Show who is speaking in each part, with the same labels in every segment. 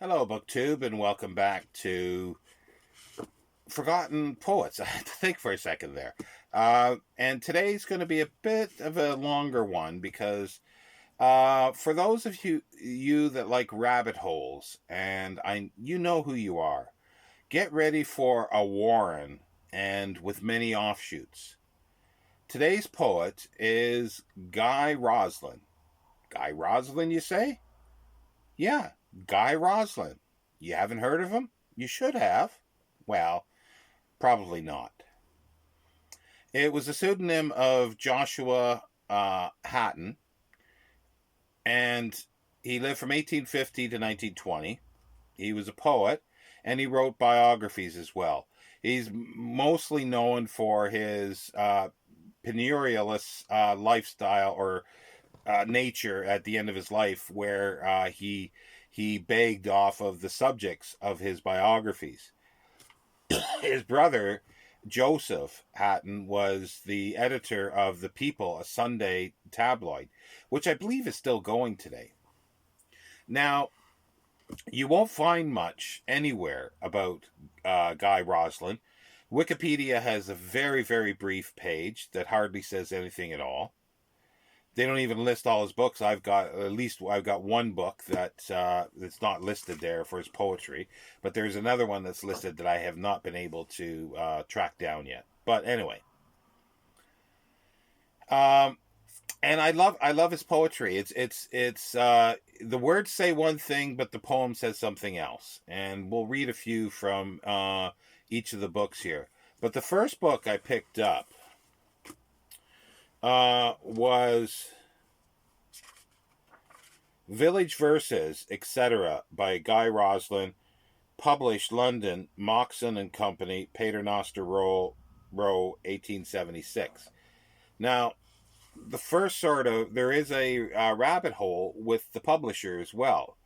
Speaker 1: Hello, BookTube, and welcome back to Forgotten Poets. I had to think for a second there. And today's going to be a bit of a longer one because for those of you that like rabbit holes, and you know who you are, get ready for a warren and with many offshoots. Today's poet is Guy Roslyn. Guy Roslyn, you say? Yeah, Guy Roslyn. You haven't heard of him? You should have. Well, probably not. It was a pseudonym of Joshua Hatton, and he lived from 1850 to 1920. He was a poet, and he wrote biographies as well. He's mostly known for his penurious lifestyle or nature at the end of his life, where he begged off of the subjects of his biographies. His brother, Joseph Hatton, was the editor of The People, a Sunday tabloid, which I believe is still going today. Now, you won't find much anywhere about Guy Roslyn. Wikipedia has a very, very brief page that hardly says anything at all. They don't even list all his books. I've got one book that's not listed there for his poetry, but there's another one that's listed that I have not been able to track down yet. But anyway, and I love his poetry. It's the words say one thing, but the poem says something else. And we'll read a few from each of the books here. But the first book I picked up was Village Verses, etc. by Guy Roslyn, published London, Moxon and Company, Paternoster Row, 1876. Now, the first there is a rabbit hole with the publisher as well.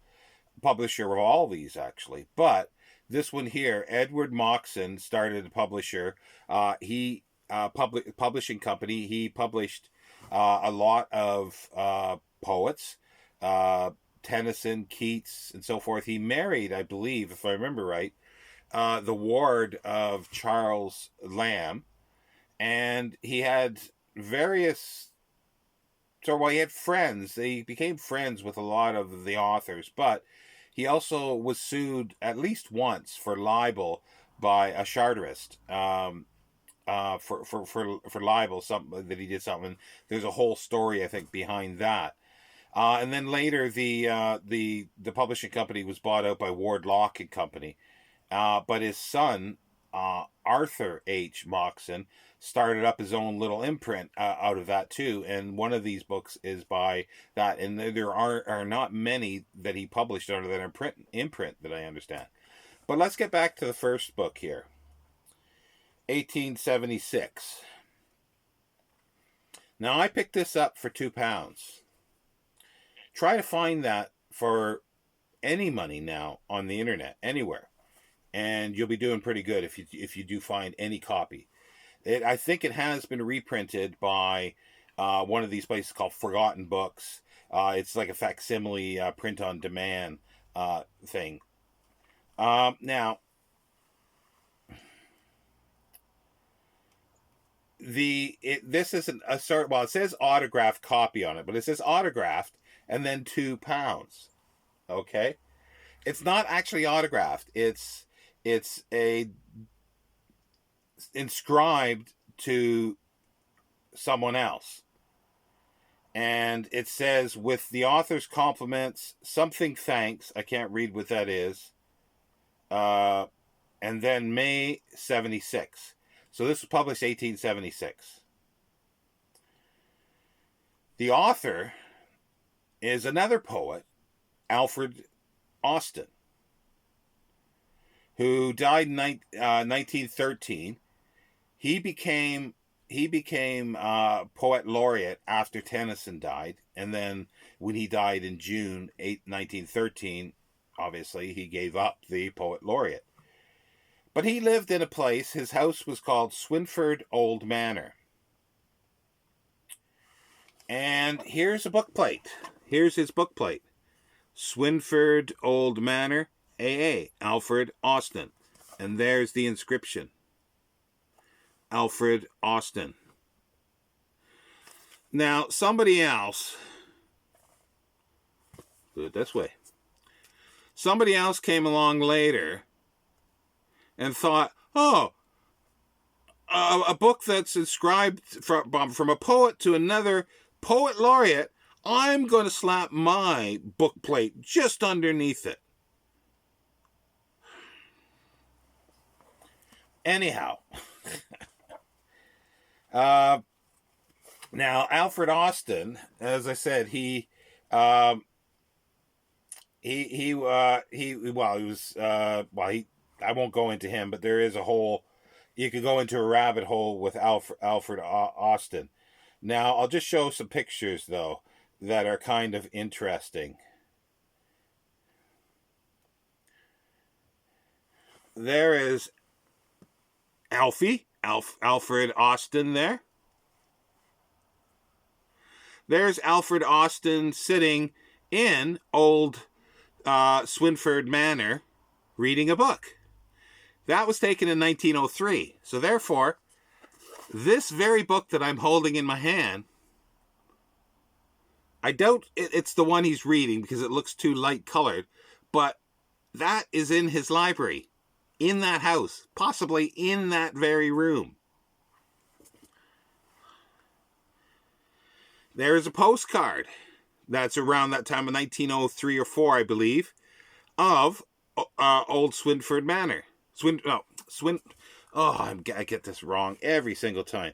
Speaker 1: Publisher of all these, actually. But this one here, Edward Moxon, started a publisher. Publishing company. He published a lot of poets, Tennyson, Keats, and so forth. He married, I believe, if I remember right, the ward of Charles Lamb, and he had various. He had friends. He became friends with a lot of the authors, but he also was sued at least once for libel by a chartist. For libel, something that he did something. There's a whole story, I think, behind that. And then later, the publishing company was bought out by Ward Lock and Company. But his son, Arthur H. Moxon, started up his own little imprint out of that too. And one of these books is by that. And there are not many that he published under that imprint that I understand. But let's get back to the first book here. 1876. Now, I picked this up for £2. Try to find that for any money now on the internet, anywhere, and you'll be doing pretty good if you do find any copy. I think it has been reprinted by one of these places called Forgotten Books. It's like a facsimile print on demand thing. Now, this isn't a sort. Well, it says autographed copy on it, but it says autographed and then £2. Okay, it's not actually autographed. It's a inscribed to someone else, and it says, with the author's compliments, something thanks. I can't read what that is. And then May 76. So this was published 1876. The author is another poet, Alfred Austin, who died in 1913. He became poet laureate after Tennyson died, and then when he died in June 1913, obviously he gave up the poet laureate. But he lived in a place, his house was called Swinford Old Manor. And here's a book plate. Here's his book plate. Swinford Old Manor, A.A. Alfred Austin. And there's the inscription. Alfred Austin. Now, somebody else, do it this way. Somebody else came along later and thought, oh, a book that's inscribed from a poet to another poet laureate, I'm going to slap my book plate just underneath it. Anyhow, now Alfred Austin, as I said, I won't go into him, but there is a whole, you could go into a rabbit hole with Alfred Austin. Now, I'll just show some pictures, though, that are kind of interesting. There is Alfred Austin there. There's Alfred Austin sitting in old Swinford Manor reading a book. That was taken in 1903. So therefore, this very book that I'm holding in my hand, I doubt it's the one he's reading because it looks too light colored, but that is in his library, in that house, possibly in that very room. There is a postcard that's around that time of 1903 or 4, I believe, of old Swinford Manor. I get this wrong every single time.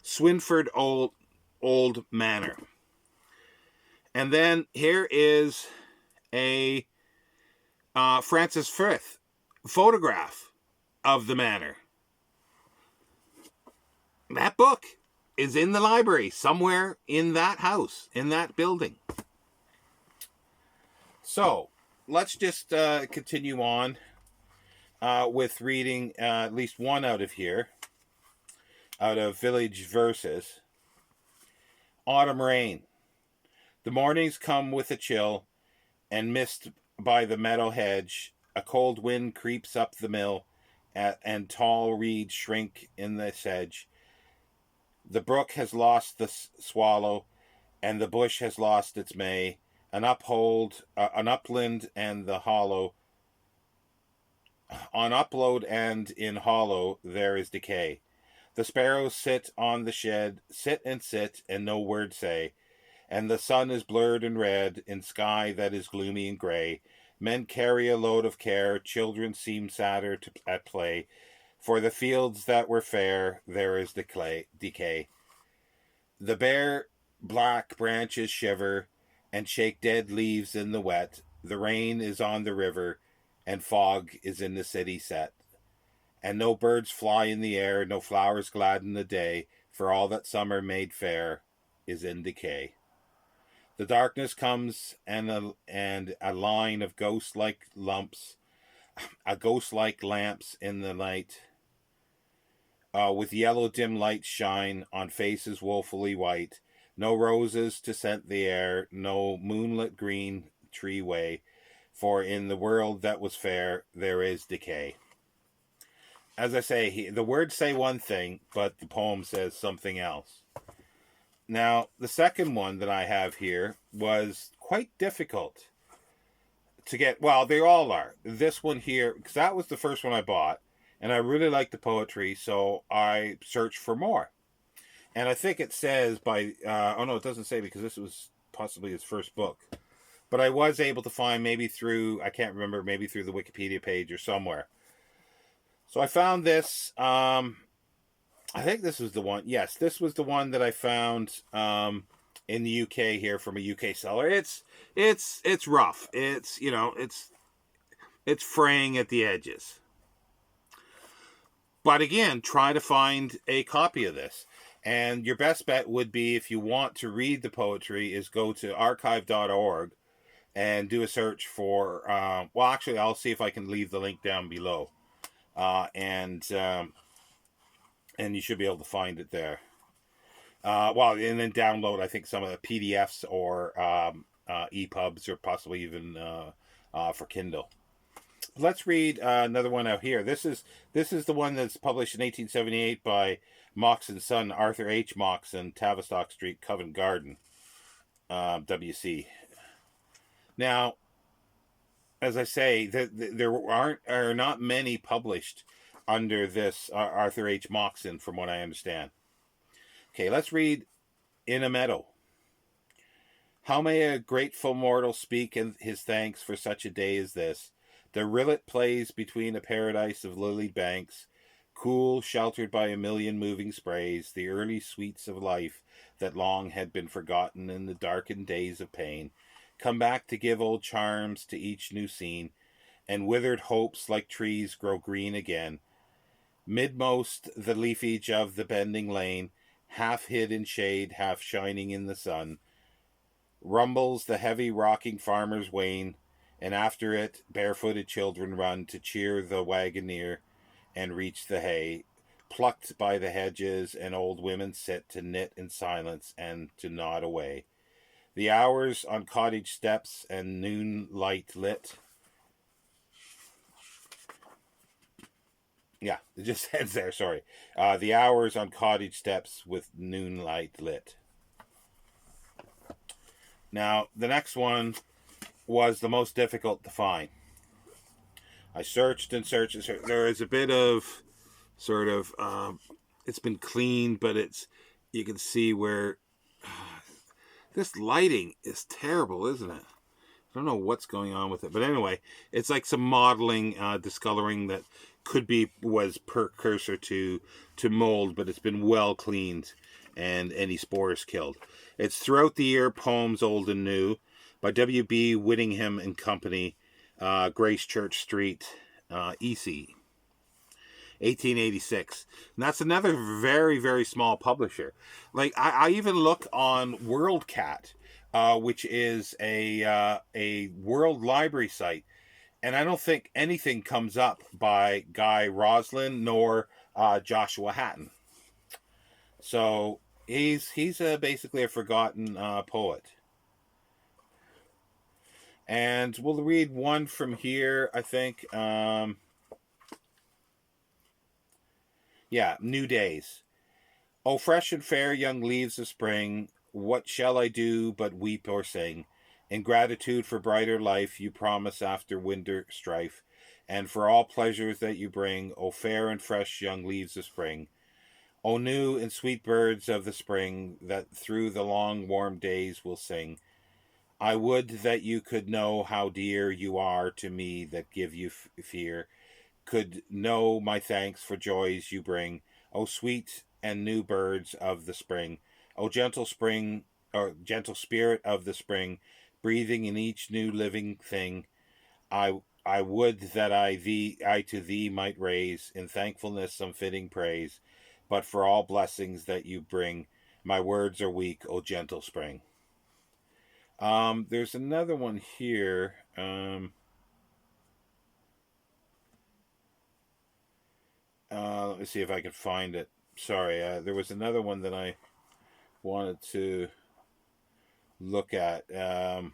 Speaker 1: Swinford Old Manor. And then here is a Francis Frith photograph of the manor. That book is in the library somewhere in that house, in that building. So let's just continue on with reading at least one out of here, out of Village Verses. Autumn Rain. The mornings come with a chill, and mist by the meadow hedge. A cold wind creeps up the mill, and tall reeds shrink in the sedge. The brook has lost the swallow, and the bush has lost its May. An upland and the hollow. On upload and in hollow there is decay. The sparrows sit on the shed, sit, and no word say. And the sun is blurred and red in sky that is gloomy and gray. Men carry a load of care, children seem sadder at play. For the fields that were fair, there is decay. The bare black branches shiver and shake dead leaves in the wet. The rain is on the river, and fog is in the city set. And no birds fly in the air, no flowers gladden the day, for all that summer made fair is in decay. The darkness comes, and a line of ghost-like lamps in the night, with yellow dim lights shine on faces woefully white. No roses to scent the air, no moonlit green tree way, for in the world that was fair there is decay. As I say, the words say one thing, but the poem says something else. Now, the second one that I have here was quite difficult to get. Well, they all are. This one here, because that was the first one I bought, and I really liked the poetry, so I searched for more. And I think it says by, it doesn't say because this was possibly his first book. But I was able to find maybe through the Wikipedia page or somewhere. So I found this, I think this was the one. Yes, this was the one that I found in the UK here from a UK seller. It's rough. It's fraying at the edges. But again, try to find a copy of this. And your best bet would be, if you want to read the poetry, is go to archive.org and do a search for, actually, I'll see if I can leave the link down below. And you should be able to find it there. And then download, I think, some of the PDFs or EPUBs, or possibly even for Kindle. let's read another one out here. This is the one that's published in 1878 by Moxon's son, Arthur H. Moxon, Tavistock Street, Covent Garden, WC. Now, as I say, there are not many published under this Arthur H. Moxon, from what I understand. Okay, let's read In a Meadow. How may a grateful mortal speak in his thanks for such a day as this? The rillet plays between a paradise of lilied banks, cool, sheltered by a million moving sprays, the early sweets of life that long had been forgotten in the darkened days of pain, come back to give old charms to each new scene, and withered hopes like trees grow green again. Midmost the leafage of the bending lane, half hid in shade, half shining in the sun, rumbles the heavy rocking farmer's wain, and after it barefooted children run to cheer the wagoner and reach the hay, plucked by the hedges, and old women sit to knit in silence and to nod away. The hours on cottage steps and noon light lit. Yeah, it just ends there, sorry. The hours on cottage steps with noon light lit. Now, the next one was the most difficult to find. I searched and searched and searched. There is a bit of sort of, it's been cleaned, but you can see where this lighting is terrible, isn't it? I don't know what's going on with it. But anyway, it's like some modeling, discoloring that was precursor to mold, but it's been well cleaned and any spores killed. It's Throughout the Year, Poems Old and New by W.B. Whittingham and Company, Grace Church Street, EC, 1886. And that's another very, very small publisher. Like, I even look on WorldCat, which is a World Library site, and I don't think anything comes up by Guy Roslyn nor Joshua Hatton. So he's basically a forgotten poet. And we'll read one from here, I think. New Days. Oh, fresh and fair young leaves of spring, what shall I do but weep or sing? In gratitude for brighter life you promise after winter strife, and for all pleasures that you bring, O fair and fresh young leaves of spring. O new and sweet birds of the spring, that through the long warm days will sing. I would that you could know how dear you are to me that give you fear, could know my thanks for joys you bring, O sweet and new birds of the spring, O gentle spring, or gentle spirit of the spring, breathing in each new living thing. I would that I to thee might raise in thankfulness some fitting praise, but for all blessings that you bring, my words are weak, O gentle spring. There's another one here. Let me see if I can find it. Sorry, there was another one that I wanted to look at. I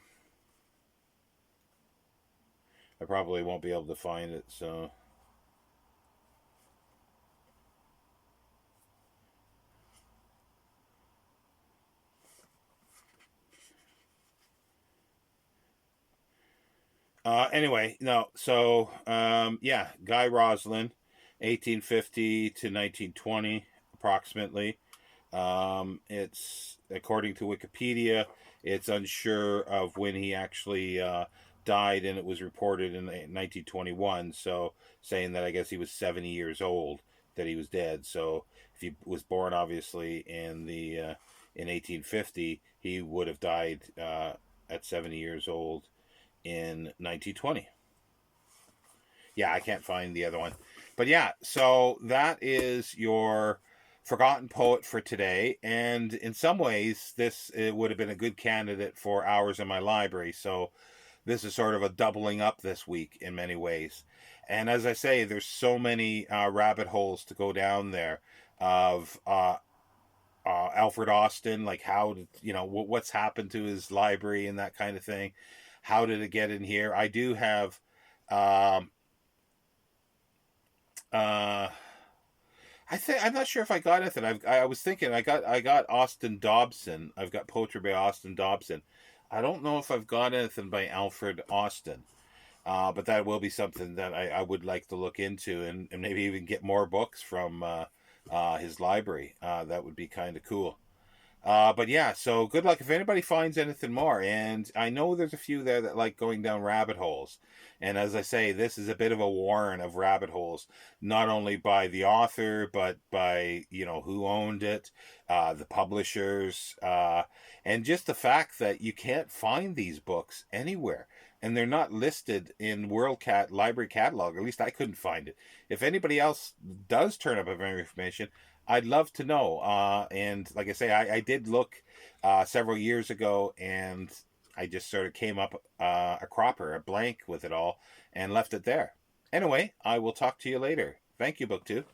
Speaker 1: probably won't be able to find it, so. Anyway, no. So, Guy Roslyn, 1850 to 1920, approximately. It's, according to Wikipedia, it's unsure of when he actually died, and it was reported in 1921. So, saying that I guess he was 70 years old that he was dead. So, if he was born, obviously, in 1850, he would have died at 70 years old in 1920. Yeah, I can't find the other one. But yeah, so that is your forgotten poet for today. And in some ways, it would have been a good candidate for Hours in My Library. So this is sort of a doubling up this week in many ways. And as I say, there's so many rabbit holes to go down there of Alfred Austin, like how did, what's happened to his library and that kind of thing. How did it get in here? I do have Uh, I'm not sure if I got anything. I was thinking I got Austin Dobson. I've got poetry by Austin Dobson. I don't know if I've got anything by Alfred Austin. But that will be something that I would like to look into, and maybe even get more books from his library. That would be kind of cool. But yeah, so good luck if anybody finds anything more. And I know there's a few there that like going down rabbit holes. And as I say, this is a bit of a warren of rabbit holes, not only by the author, but by, who owned it, the publishers, and just the fact that you can't find these books anywhere. And they're not listed in WorldCat library catalog. At least I couldn't find it. If anybody else does turn up a information, I'd love to know. And like I say, I did look several years ago, and I just sort of came up a cropper, a blank with it all, and left it there. Anyway, I will talk to you later. Thank you, BookTube.